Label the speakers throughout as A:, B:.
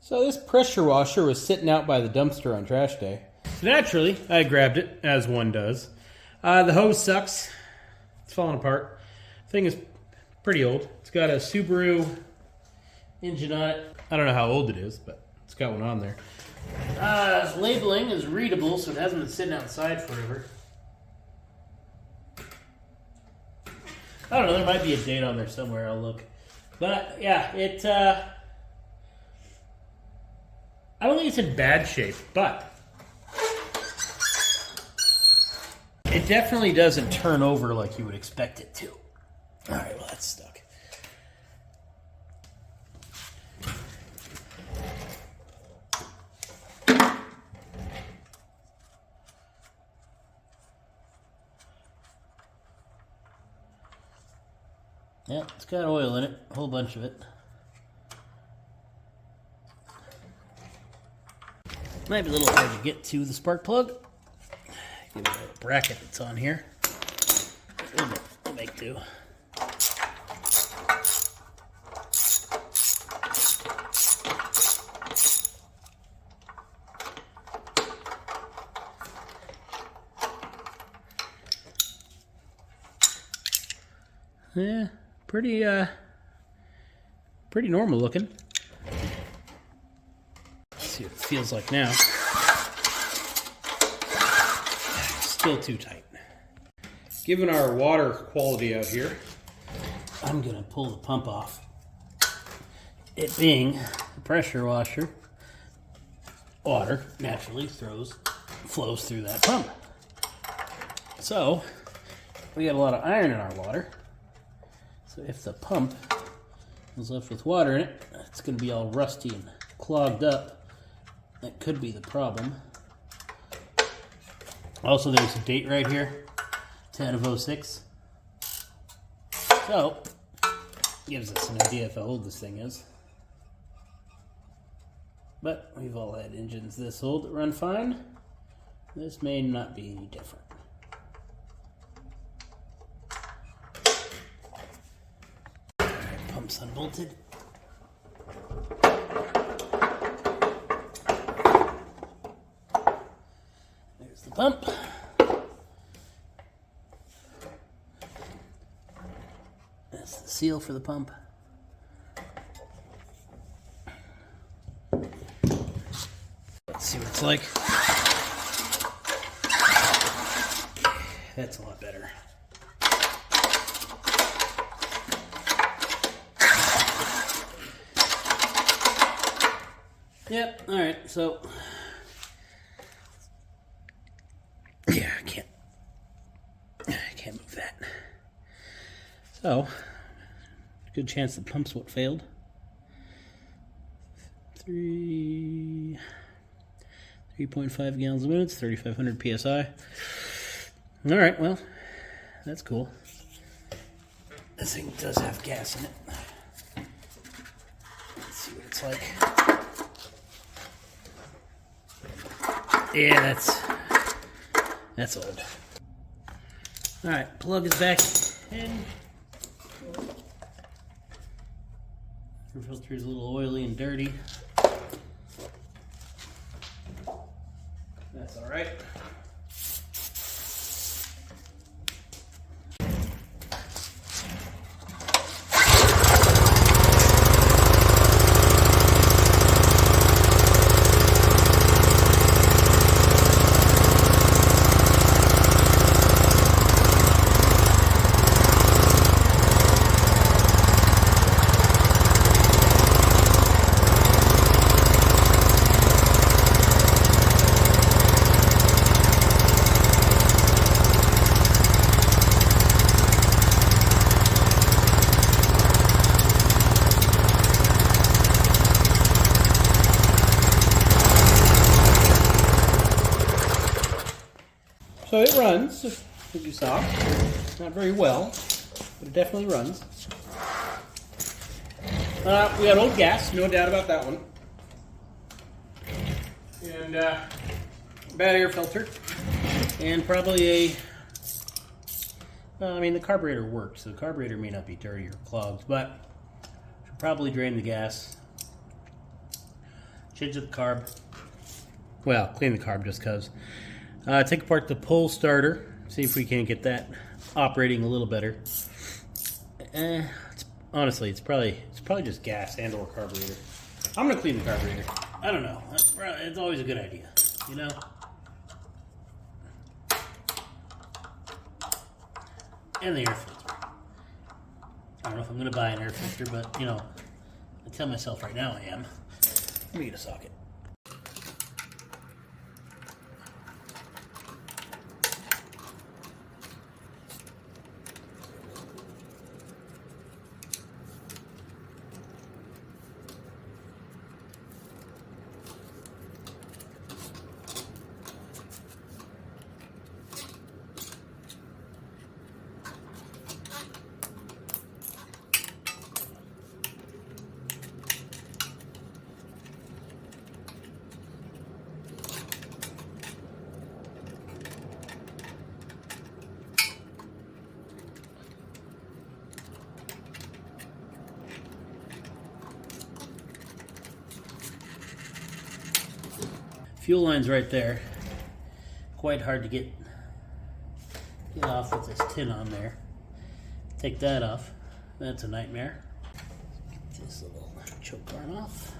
A: So this pressure washer was sitting out by the dumpster on trash day. So naturally, I grabbed it, as one does. The hose sucks. It's falling apart. Thing is pretty old. It's got a Subaru engine on it. I don't know how old it is, but it's got one on there. Its labeling is readable, so it hasn't been sitting outside forever. I don't know, there might be a date on there somewhere, I'll look. But yeah, I don't think it's in bad shape, but it definitely doesn't turn over like you would expect it to. All right, well, that's stuck. Yeah, it's got oil in it, a whole bunch of it. Might be a little hard to get to the spark plug. Give it a bracket that's on here. We'll make do. Yeah, pretty normal looking. Let's see what it feels like now. Still too tight. Given our water quality out here, I'm gonna pull the pump off. It being a pressure washer, water naturally flows through that pump. So we got a lot of iron in our water. So if the pump is left with water in it, it's going to be all rusty and clogged up. That could be the problem. Also, there's a date right here, 10/06. So, gives us an idea of how old this thing is. But we've all had engines this old that run fine. This may not be any different. Pump's unbolted. There's the pump. That's the seal for the pump. Let's see what it's like. That's a lot better. Yep, alright, so yeah, I can't move that. So, good chance the pump's what failed. 3.5 gallons a minute, 3,500 PSI. Alright, well, that's cool. This thing does have gas in it. Let's see what it's like. Yeah, that's old. Alright, plug is back in. Air filter is a little oily and dirty. That's alright. So it runs, as you saw. Not very well, but it definitely runs. We got old gas, no doubt about that one. And bad air filter. And probably the carburetor works, so the carburetor may not be dirty or clogged, but should probably drain the gas. Change up the carb. Well, clean the carb just because. Take apart the pull starter. See if we can't get that operating a little better. Honestly, it's probably just gas and or carburetor. I'm gonna clean the carburetor. I don't know. It's always a good idea, you know. And the air filter. I don't know if I'm gonna buy an air filter, but you know, I tell myself right now I am. Let me get a socket. Fuel line's right there. Quite hard to get off with this tin on there. Take that off. That's a nightmare. Get this little choke arm off.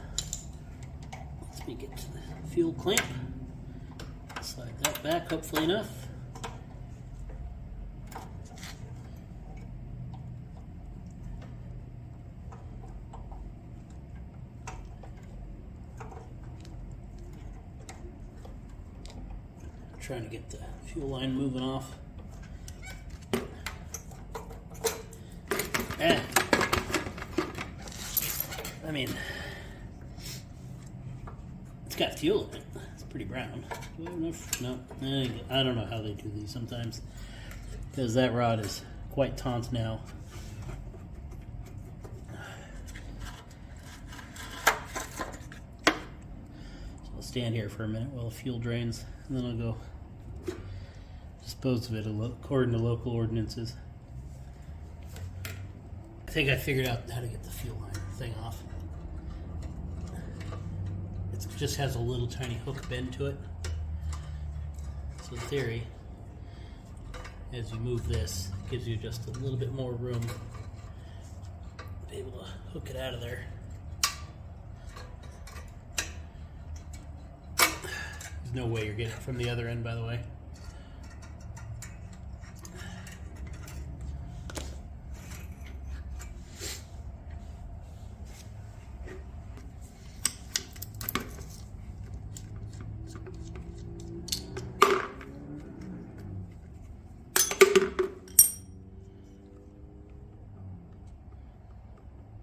A: Let's me get to the fuel clamp. Slide that back, hopefully enough. Trying to get the fuel line moving off. I mean, it's got fuel in it. It's pretty brown. Do I have enough? No. I don't know how they do these sometimes, because that rod is quite taut now. So I'll stand here for a minute while the fuel drains, and then I'll go dispose of it according to local ordinances. I think I figured out how to get the fuel line thing off. It just has a little tiny hook bend to it. So in theory, as you move this, it gives you just a little bit more room to be able to hook it out of there. There's no way you're getting it from the other end, by the way.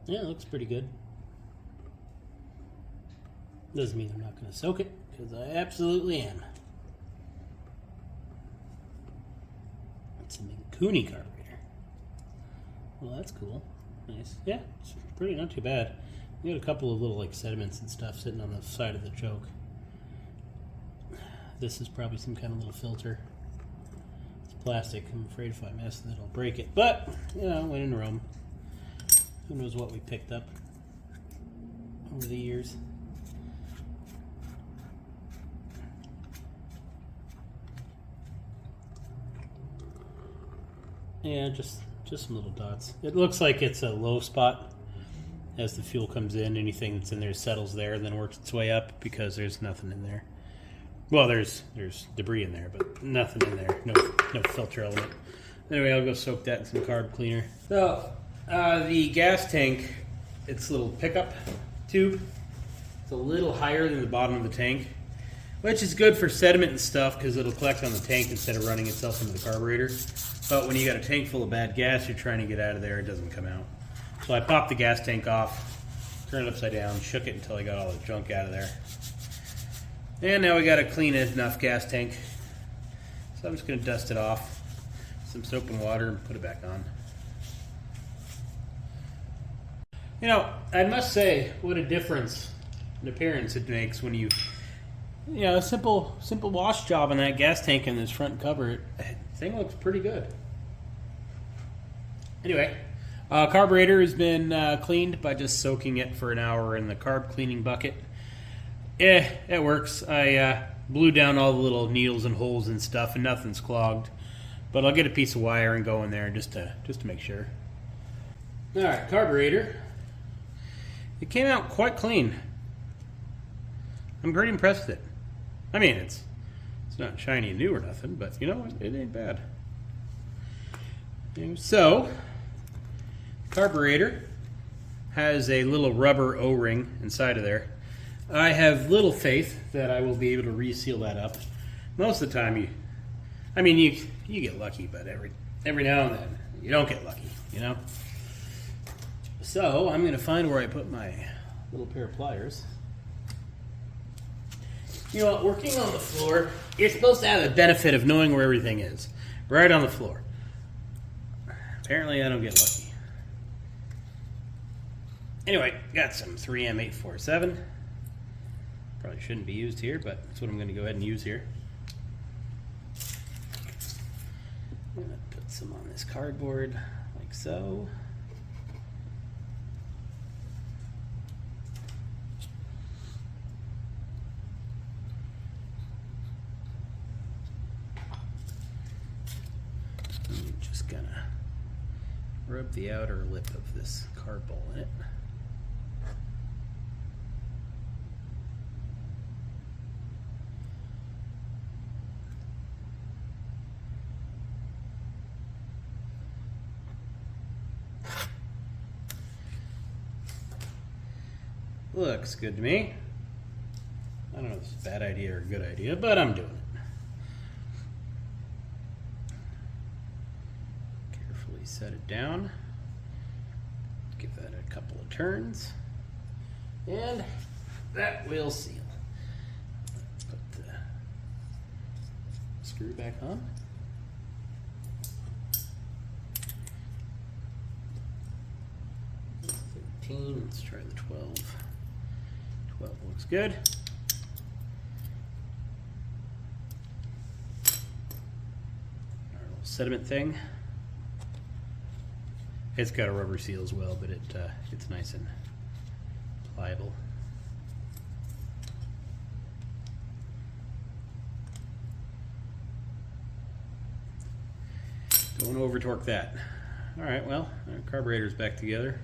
A: Yeah, it looks pretty good. Doesn't mean I'm not going to soak it, because I absolutely am. It's a Minkuni carburetor. Well, that's cool. Nice. Yeah, it's pretty not too bad. We got a couple of little like sediments and stuff sitting on the side of the choke. This is probably some kind of little filter. It's plastic. I'm afraid if I mess with it, I'll break it. But, you know, when in Rome. Who knows what we picked up over the years. Yeah, just some little dots. It looks like it's a low spot. As the fuel comes in, anything that's in there settles there and then works its way up because there's nothing in there. Well, there's debris in there, but nothing in there. No filter element. Anyway, I'll go soak that in some carb cleaner. So, the gas tank, its little pickup tube, it's a little higher than the bottom of the tank, which is good for sediment and stuff because it'll collect on the tank instead of running itself into the carburetor. But when you got a tank full of bad gas you're trying to get out of there, it doesn't come out. So I popped the gas tank off, turned it upside down, shook it until I got all the junk out of there. And now we got a clean enough gas tank. So I'm just going to dust it off, some soap and water, and put it back on. You know, I must say, what a difference in appearance it makes when you know, a simple wash job on that gas tank and this front cover. Thing looks pretty good. Anyway, carburetor has been cleaned by just soaking it for an hour in the carb cleaning bucket. it works. I blew down all the little needles and holes and stuff, and nothing's clogged. But I'll get a piece of wire and go in there just to make sure. All right, carburetor. It came out quite clean. I'm pretty impressed with it. I mean, it's not shiny and new or nothing, but you know, it ain't bad. So, carburetor has a little rubber O-ring inside of there. I have little faith that I will be able to reseal that up. Most of the time, you get lucky, but every now and then you don't get lucky, you know. So I'm going to find where I put my little pair of pliers. You know, working on the floor, you're supposed to have the benefit of knowing where everything is, right on the floor. Apparently, I don't get lucky. Anyway, got some 3M 847. Probably shouldn't be used here, but that's what I'm going to go ahead and use here. I'm going to put some on this cardboard, like so. I'm just going to rub the outer lip of this card ball in it. Looks good to me. I don't know if it's a bad idea or a good idea, but I'm doing it. Carefully set it down. Give that a couple of turns. And that will seal. Put the screw back on. Let's try the 12. 12 looks good. Our little sediment thing. It's got a rubber seal as well, but it's nice and pliable. Don't over torque that. All right, well, our carburetor's back together.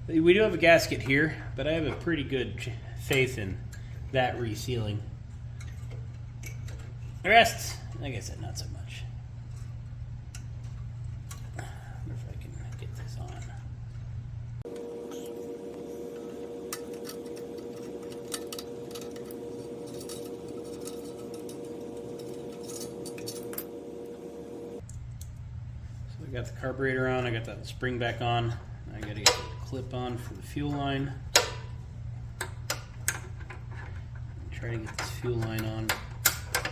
A: We do have a gasket here, but I have a pretty good faith in that resealing. The rest, like I said, not so much. I wonder if I can get this on. So I got the carburetor on, I got that spring back on. I gotta get the clip on for the fuel line. Try to get this fuel line on at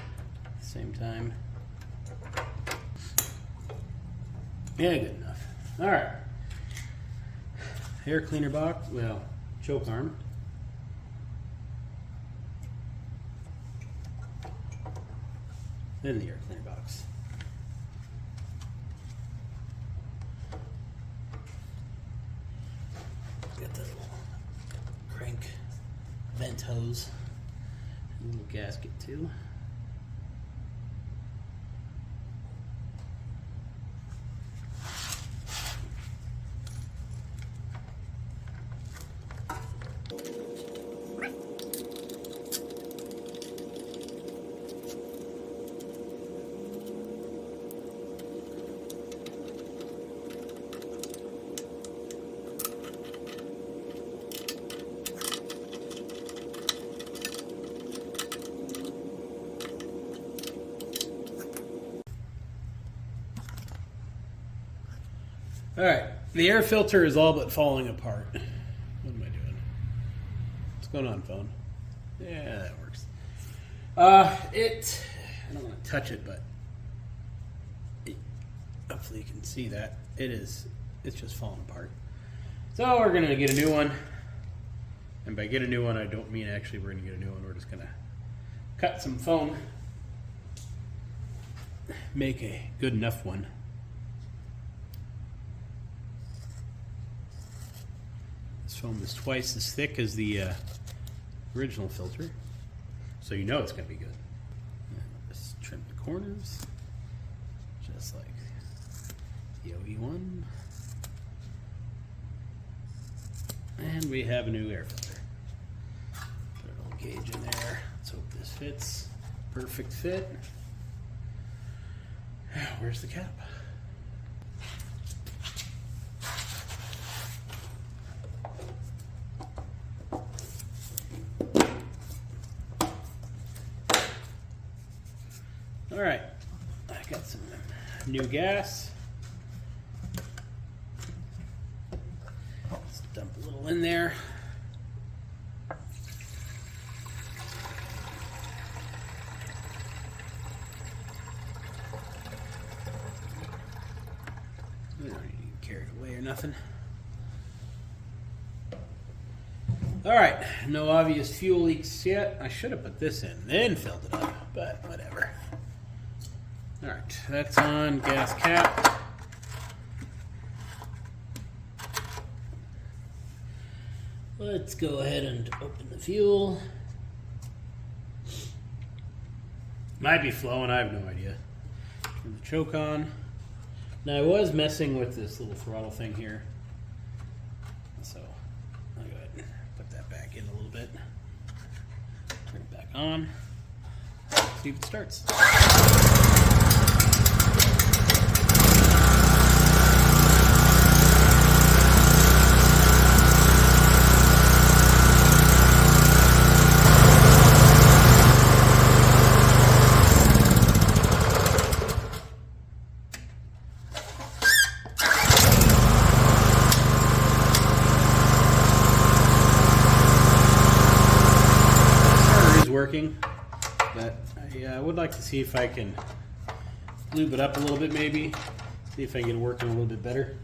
A: the same time. Yeah, good enough. All right. Air cleaner box, well, choke arm. Then the air cleaner box. Got the little crank vent hose, and a little gasket too. All right, the air filter is all but falling apart. What am I doing? What's going on, phone? Yeah, that works. I don't want to touch it, but hopefully you can see that. It's just falling apart. So we're gonna get a new one. And by get a new one, I don't mean actually we're gonna get a new one. We're just gonna cut some foam, make a good enough one. This foam is twice as thick as the original filter, so you know it's going to be good. And just trim the corners, just like the OE1. And we have a new air filter. Put a little gauge in there. Let's hope this fits. Perfect fit. Where's the cap? All right, I got some new gas. Let's dump a little in there. We don't need to get carried away or nothing. All right, no obvious fuel leaks yet. I should have put this in, then filled it up, but whatever. All right, that's on, gas cap. Let's go ahead and open the fuel. Might be flowing, I have no idea. Turn the choke on. Now I was messing with this little throttle thing here. So I'll go ahead and put that back in a little bit. Turn it back on. See if it starts. Working, but I would like to see if I can lube it up a little bit, maybe see if I can get it working a little bit better.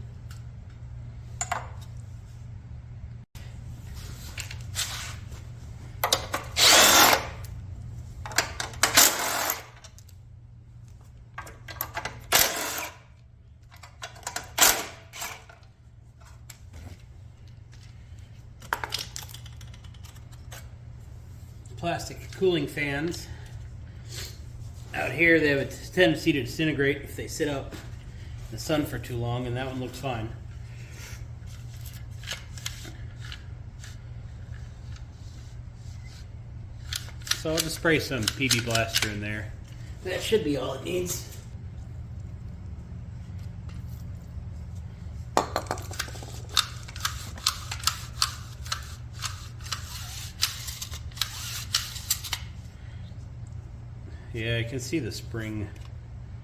A: Plastic cooling fans. Out here they have a tendency to disintegrate if they sit out in the sun for too long, and that one looks fine. So I'll just spray some PB Blaster in there. That should be all it needs. Yeah, I can see the spring.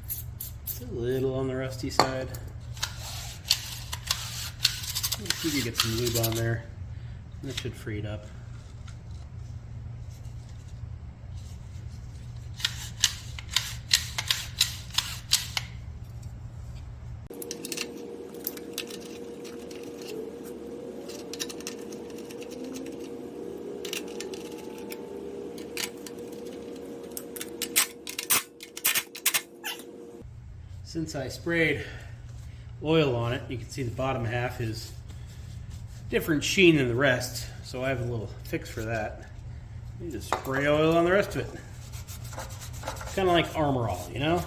A: It's a little on the rusty side. Let's see if you get some lube on there. That should free it up. Since I sprayed oil on it, you can see the bottom half is different sheen than the rest, so I have a little fix for that. You just spray oil on the rest of it. Kind of like Armor All, you know?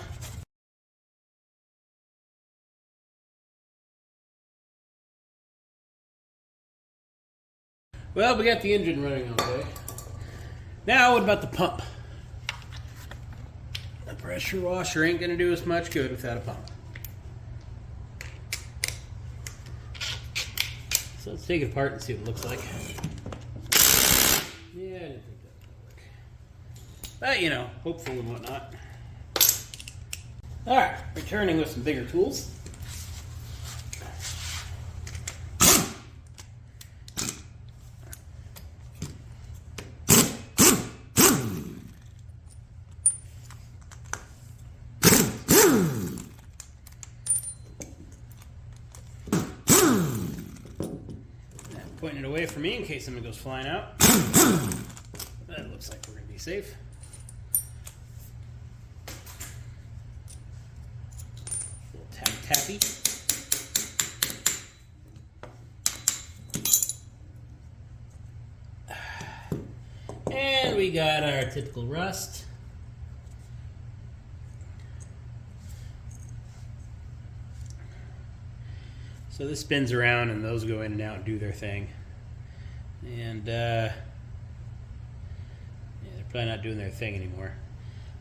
A: Well, we got the engine running okay. Now, what about the pump? The pressure washer ain't gonna do us much good without a pump. So let's take it apart and see what it looks like. Yeah, I didn't think that would work. But you know, hopeful and whatnot. Alright, returning with some bigger tools. Pointing it away from me in case something goes flying out. That looks like we're going to be safe. A little tappy. And we got our typical rust. So this spins around and those go in and out and do their thing. And yeah, they're probably not doing their thing anymore.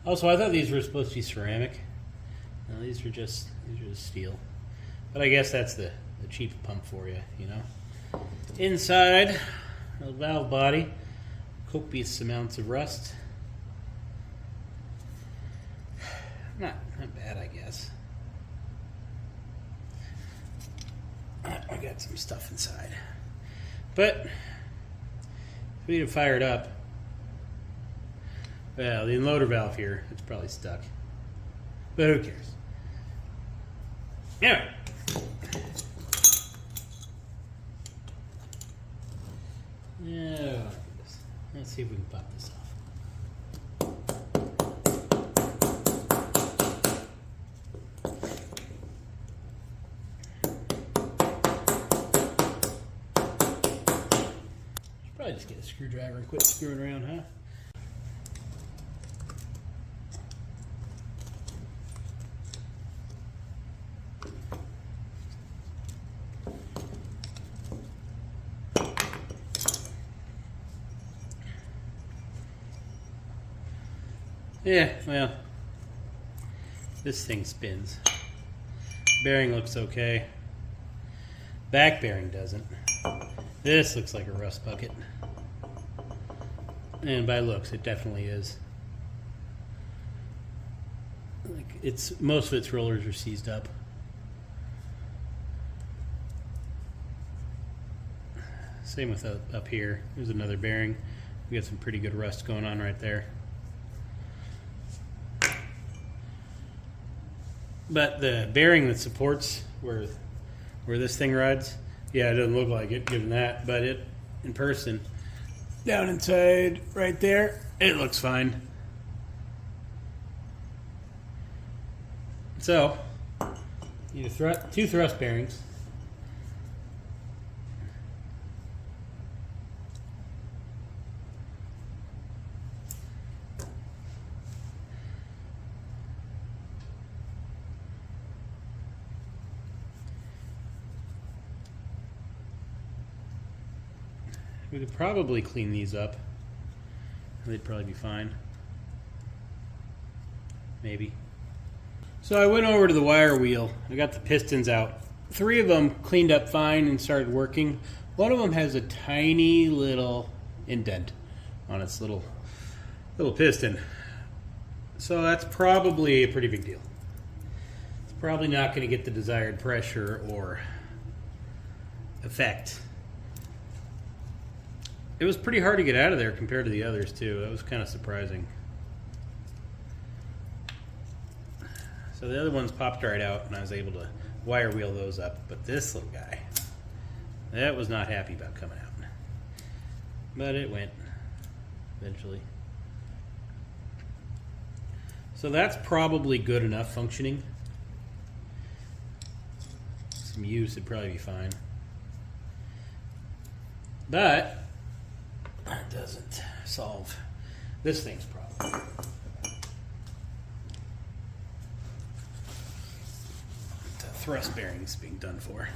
A: Also, I thought these were supposed to be ceramic. No, these are just steel. But I guess that's the cheap pump for you, you know. Inside the valve body, copious amounts of rust. Not bad, I guess. I got some stuff inside. But if we need to fire it up, well, the unloader valve here, it's probably stuck. But who cares? Yeah. Yeah. Let's see if we can pop this off. Should probably just get a screwdriver and quit screwing around, huh? Yeah, well, this thing spins. Bearing looks okay. Back bearing doesn't. This looks like a rust bucket. And by looks, it definitely is. Like most of its rollers are seized up. Same with up here. There's another bearing. We got some pretty good rust going on right there. But the bearing that supports where this thing rides, yeah, it doesn't look like it given that, but it in person, down inside right there, it looks fine. So, you need two thrust bearings. We could probably clean these up. They'd probably be fine. Maybe. So I went over to the wire wheel. I got the pistons out. 3 of them cleaned up fine and started working. One of them has a tiny little indent on its little piston. So that's probably a pretty big deal. It's probably not going to get the desired pressure or effect. It was pretty hard to get out of there compared to the others too. That was kind of surprising. So the other ones popped right out and I was able to wire wheel those up. But this little guy, that was not happy about coming out. But it went eventually. So that's probably good enough functioning. Some use would probably be fine. But it doesn't solve this thing's problem. The thrust bearings being done for.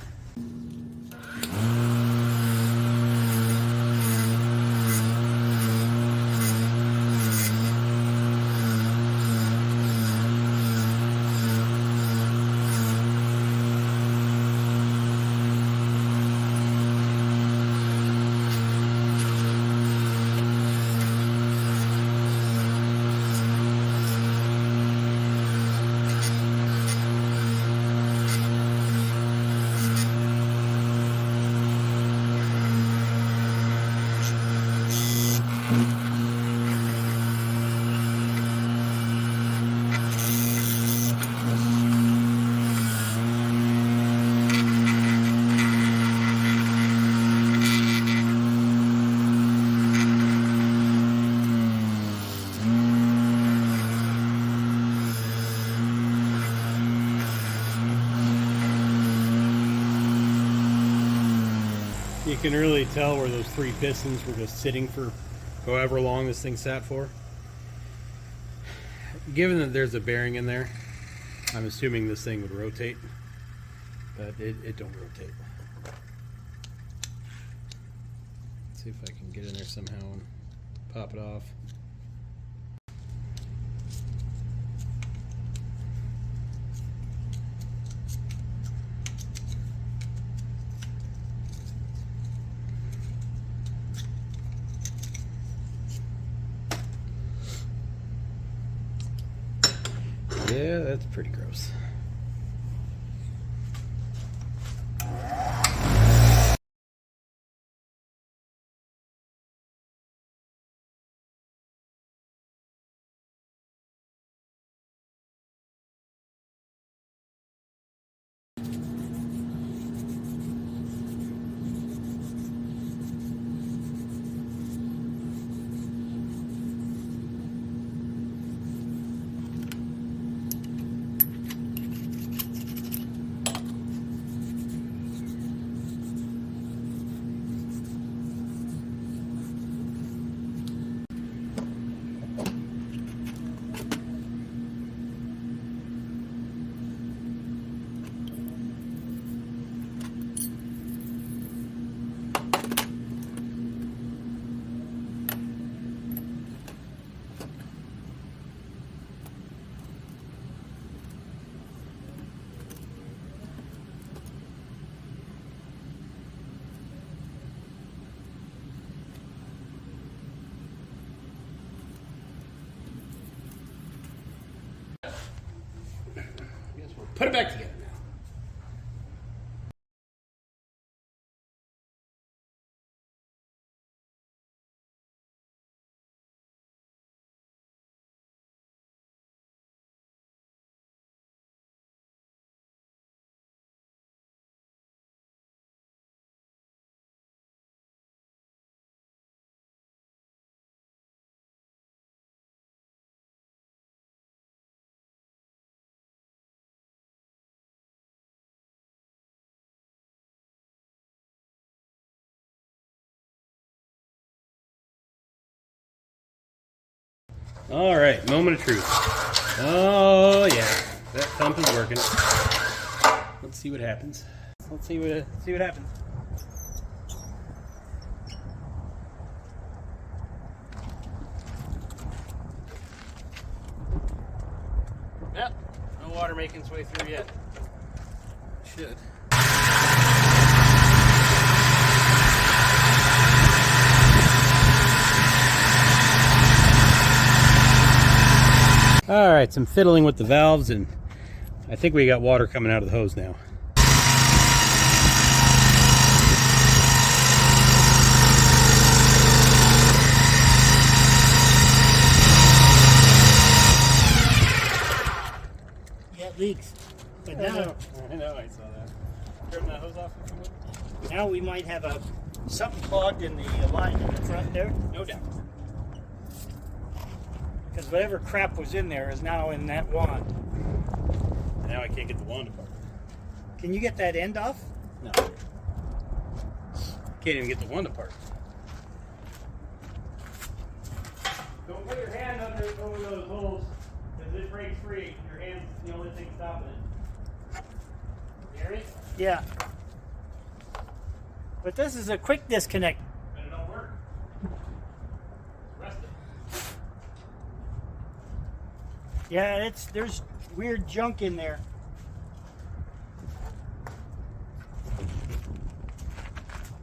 A: You can really tell where those 3 pistons were just sitting for however long this thing sat for. Given that there's a bearing in there, I'm assuming this thing would rotate, but it don't rotate. Let's see if I can get in there somehow and pop it off. Yeah, that's pretty gross. Put it back together now. All right, moment of truth. Oh yeah, that pump is working. Let's see what happens. Let's see what happens. Yep, no water making its way through yet. Should. All right, some fiddling with the valves, and I think we got water coming out of the hose now.
B: Yeah, it leaks. But now,
A: I know, I saw that. Turn that hose off if you would.
B: now we might have something clogged in the line in the front there.
A: No doubt.
B: Because whatever crap was in there is now in that wand.
A: Now I can't get the wand apart.
B: Can you get that end off?
A: No. Can't even get the wand apart. Don't put your hand under over those holes, because it breaks free. Your hand's the only thing stopping it. You hear me?
B: Yeah. But this is a quick disconnect.
A: But it don't work. Rest it.
B: Yeah, there's weird junk in there.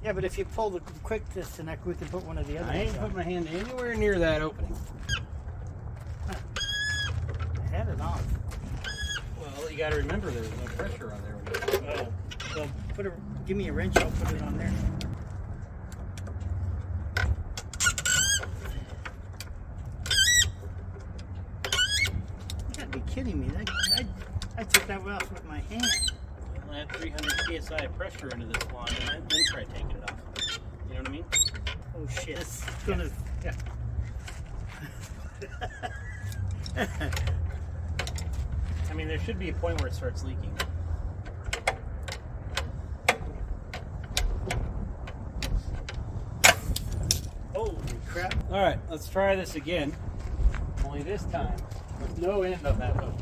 B: Yeah, but if you pull the quick disconnect, we can put one of the other
A: I ain't
B: ones
A: put
B: on.
A: my hand anywhere near that opening.
B: I had it on.
A: Well, you got to remember there's no pressure on there.
B: Oh, well, give me a wrench. I'll put it on there. You gotta be kidding me! I took that off with my hand.
A: I'll add 300 psi of pressure into this wand and then try taking it off. You know what I mean?
B: Oh shit! It's gonna.
A: Yeah. I mean, there should be a point where it starts leaking.
B: Holy crap!
A: All All right, let's try this again. Only this time with no end on that hose.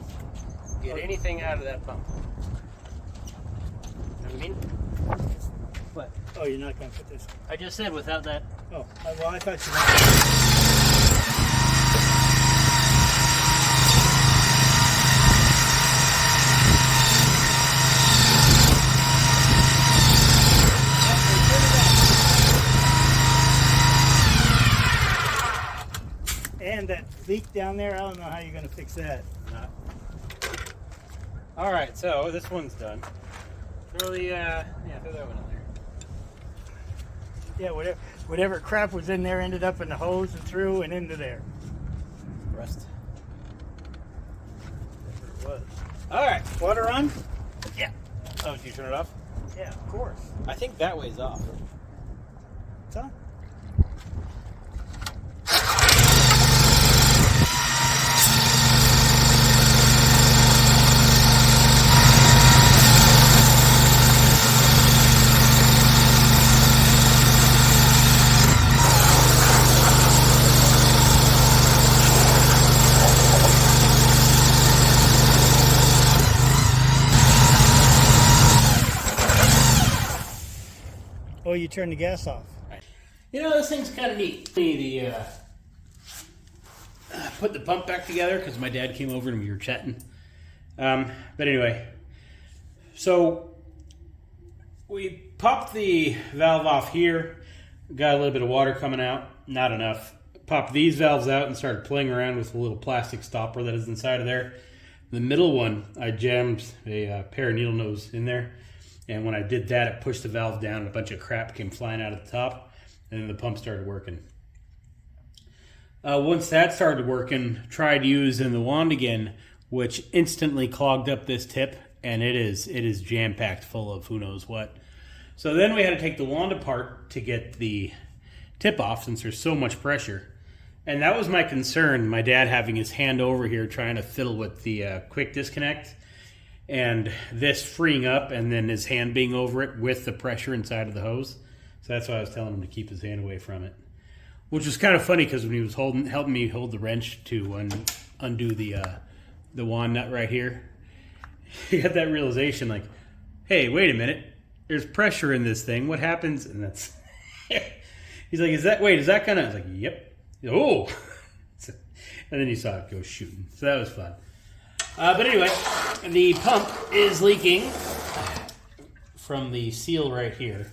A: Get anything out of that pump. You know what I mean? What?
B: Oh, you're not going to put this.
A: I just said without that.
B: Oh, well, I thought you meant. And that leak down there, I don't know how you're going to fix that.
A: All right, so this one's done. Throw the, throw that one in there.
B: Yeah, whatever crap was in there ended up in the hose and through and into there.
A: Rust.
B: Whatever it was.
A: All right,
B: Water on?
A: yeah. Oh, did you turn it off?
B: Yeah, of course.
A: I think that way's off.
B: It's on. Oh, you turned the gas off.
A: You know, this thing's kind of neat. Put the pump back together because my dad came over and we were chatting. But anyway, so we popped the valve off here. Got a little bit of water coming out, not enough. Popped these valves out and started playing around with a little plastic stopper that is inside of there. The middle one, I jammed a pair of needle nose in there. And when I did that, it pushed the valve down and a bunch of crap came flying out of the top. And then the pump started working. Once that started working, tried using the wand again, which instantly clogged up this tip. And it is jam-packed full of who knows what. So then we had to take the wand apart to get the tip off since there's so much pressure. And that was my concern, my dad having his hand over here trying to fiddle with the quick disconnect. And this freeing up and then his hand being over it with the pressure inside of the hose. So that's why I was telling him to keep his hand away from it. Which was kind of funny because when he was helping me hold the wrench to undo the wand nut right here, he had that realization like, hey, wait a minute. There's pressure in this thing. What happens? And that's... He's like, is that gonna... I was like, yep. Oh! And then you saw it go shooting. So that was fun. But anyway, the pump is leaking from the seal right here.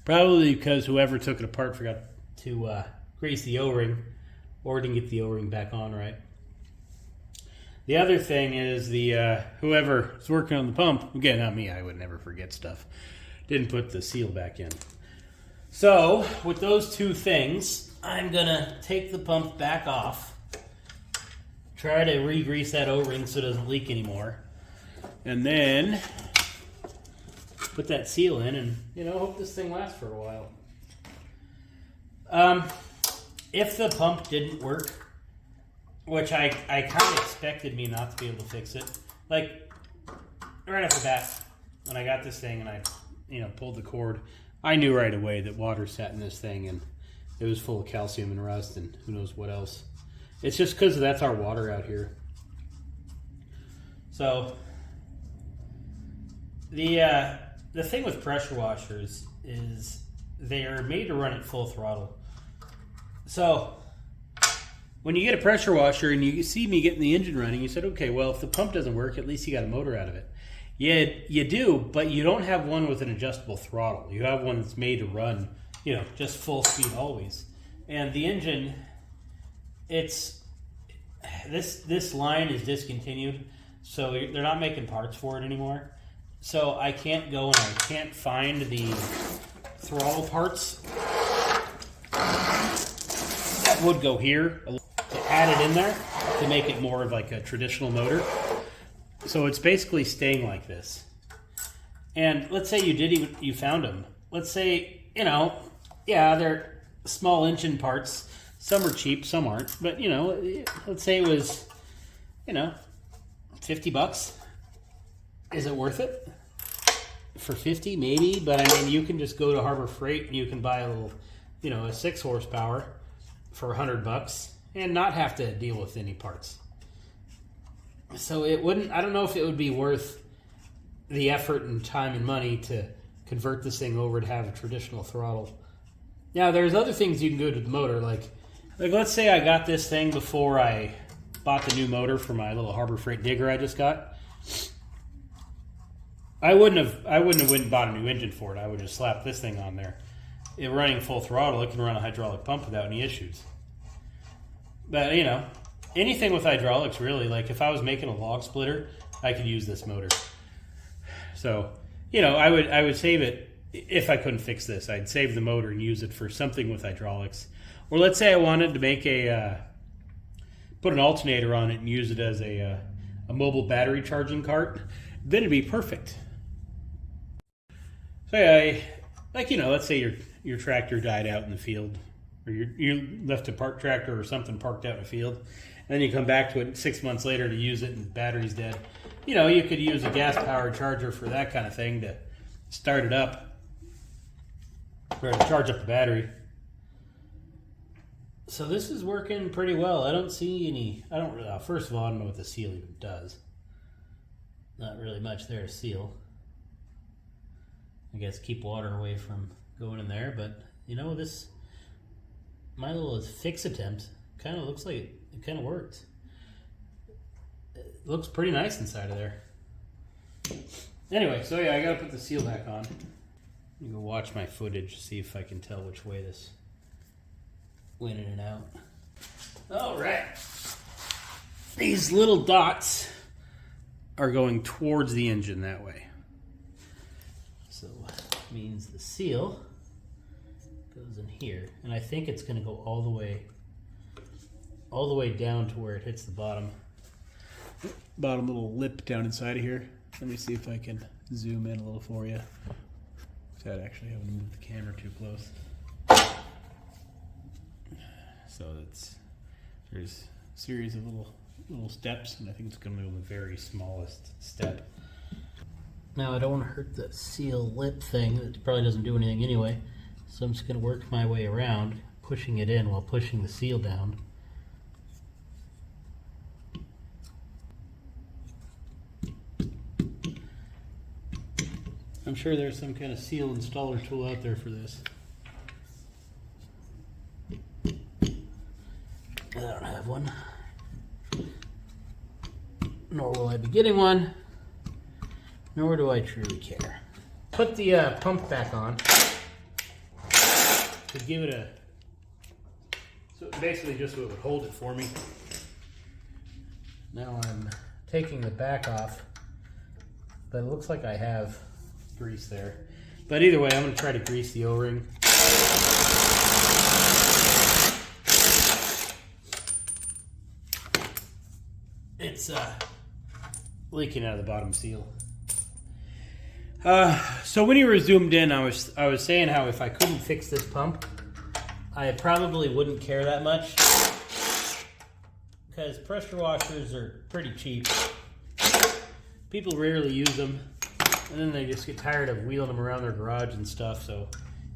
A: Probably because whoever took it apart forgot to grease the O-ring or didn't get the O-ring back on right. The other thing is the whoever's working on the pump, again, not me, I would never forget stuff, didn't put the seal back in. So, with those two things, I'm going to take the pump back off. Try to re-grease that O-ring so it doesn't leak anymore. And then put that seal in and, hope this thing lasts for a while. If the pump didn't work, which I kind of expected me not to be able to fix it. Like, right off the bat, when I got this thing and I, pulled the cord, I knew right away that water sat in this thing and it was full of calcium and rust and who knows what else. It's just because that's our water out here. So the thing with pressure washers is they are made to run at full throttle. So when you get a pressure washer and you see me getting the engine running, you said, okay, well, if the pump doesn't work, at least you got a motor out of it. Yeah, you do, but you don't have one with an adjustable throttle. You have one that's made to run, just full speed always. And the engine... This line is discontinued, so they're not making parts for it anymore. So I can't go and I can't find the throttle parts that would go here to add it in there to make it more of like a traditional motor. So it's basically staying like this. And let's say you found them. Let's say, they're small engine parts. Some are cheap, some aren't. But, let's say it was, $50. Is it worth it? For 50, maybe. But, you can just go to Harbor Freight and you can buy a little, a 6 horsepower for $100 and not have to deal with any parts. So it wouldn't, I don't know if it would be worth the effort and time and money to convert this thing over to have a traditional throttle. Now, there's other things you can do to the motor, like let's say I got this thing before I bought the new motor for my little Harbor Freight digger I just got. I wouldn't have went and bought a new engine for it. I would just slap this thing on there. It running full throttle, it can run a hydraulic pump without any issues. But you know, anything with hydraulics really, like if I was making a log splitter, I could use this motor. So, you know, I would save it if I couldn't fix this. I'd save the motor and use it for something with hydraulics. Or let's say I wanted to make put an alternator on it and use it as a mobile battery charging cart, then it'd be perfect. So yeah, like, you know, let's say your tractor died out in the field, or you left a parked tractor or something parked out in the field, and then you come back to it 6 months later to use it and the battery's dead. You know, you could use a gas-powered charger for that kind of thing to start it up, or to charge up the battery. So this is working pretty well. I don't see any, first of all, I don't know what the seal even does. Not really much there to seal. I guess keep water away from going in there, but you know, my little fix attempt kind of looks like it kind of worked. It looks pretty nice inside of there. Anyway, so yeah, I gotta put the seal back on. I'm gonna go watch my footage, see if I can tell which way this went in and out. All right. These little dots are going towards the engine that way. So that means the seal goes in here, and I think it's going to go all the way down to where it hits the bottom little lip down inside of here. Let me see if I can zoom in a little for you without actually having to move the camera too close. So there's a series of little steps, and I think it's going to be the very smallest step. Now I don't want to hurt the seal lip thing. It probably doesn't do anything anyway. So I'm just going to work my way around, pushing it in while pushing the seal down. I'm sure there's some kind of seal installer tool out there for this. I don't have one. Nor will I be getting one. Nor do I truly care. Put the pump back on to give it so basically just so it would hold it for me. Now I'm taking the back off, but it looks like I have grease there. But either way, I'm going to try to grease the O-ring. It's leaking out of the bottom seal. So when you were zoomed in, I was saying how if I couldn't fix this pump, I probably wouldn't care that much, because pressure washers are pretty cheap. People rarely use them, and then they just get tired of wheeling them around their garage and stuff. So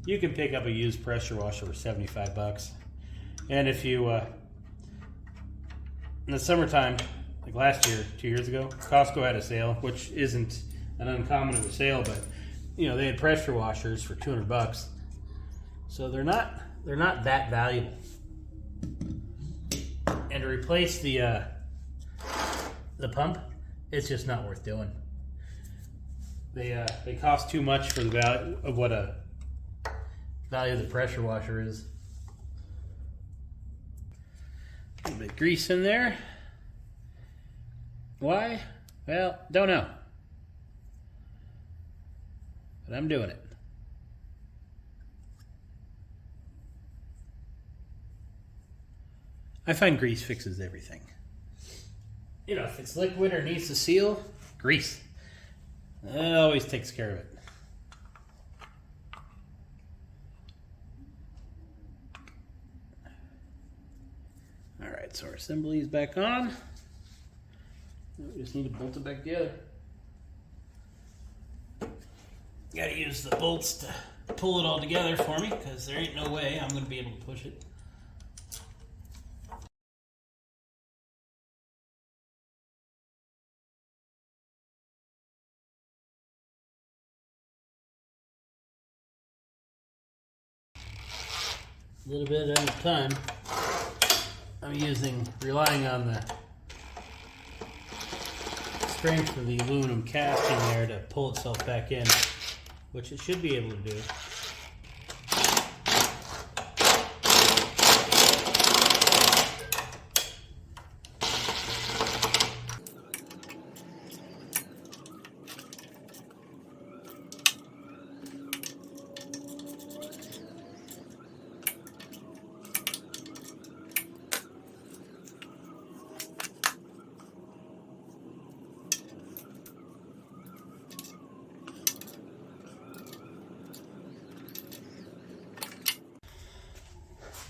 A: you can pick up a used pressure washer for $75. And if you in the summertime, like last year, 2 years ago, Costco had a sale, which isn't an uncommon of a sale, but you know, they had pressure washers for $200. So they're not that valuable. And to replace the pump, it's just not worth doing. They cost too much for the value of what a value of the pressure washer is. A little bit of grease in there. Why? Well, don't know. But I'm doing it. I find grease fixes everything. You know, if it's liquid or needs to seal, grease. It always takes care of it. Alright, so our assembly is back on. We just need to bolt it back together. Gotta use the bolts to pull it all together for me, because there ain't no way I'm going to be able to push it. a little bit at a time. I'm relying on the strength of the aluminum casting there to pull itself back in, which it should be able to do.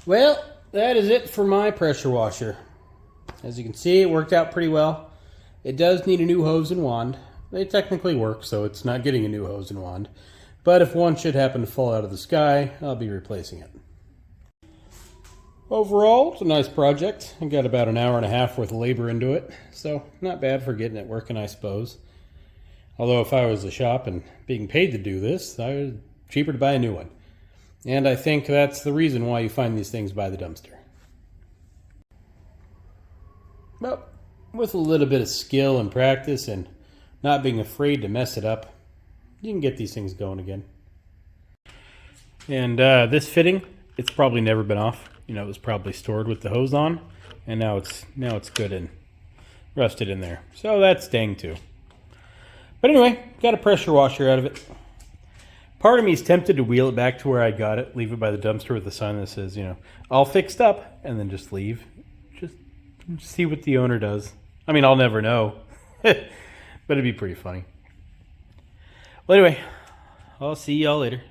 A: Well, that is it for my pressure washer. As you can see, it worked out pretty well. It does need a new hose and wand. They technically work, so it's not getting a new hose and wand. But if one should happen to fall out of the sky, I'll be replacing it. Overall, it's a nice project. I got about an hour and a half worth of labor into it, so not bad for getting it working, I suppose. Although if I was a shop and being paid to do this, I was cheaper to buy a new one. And I think that's the reason why you find these things by the dumpster. Well, with a little bit of skill and practice and not being afraid to mess it up, you can get these things going again. And this fitting, it's probably never been off. You know, it was probably stored with the hose on, and now it's good and rusted in there. So that's staying too. But anyway, got a pressure washer out of it. Part of me is tempted to wheel it back to where I got it, leave it by the dumpster with a sign that says, you know, all fixed up, and then just leave. Just see what the owner does. I mean, I'll never know, but it'd be pretty funny. Well, anyway, I'll see y'all later.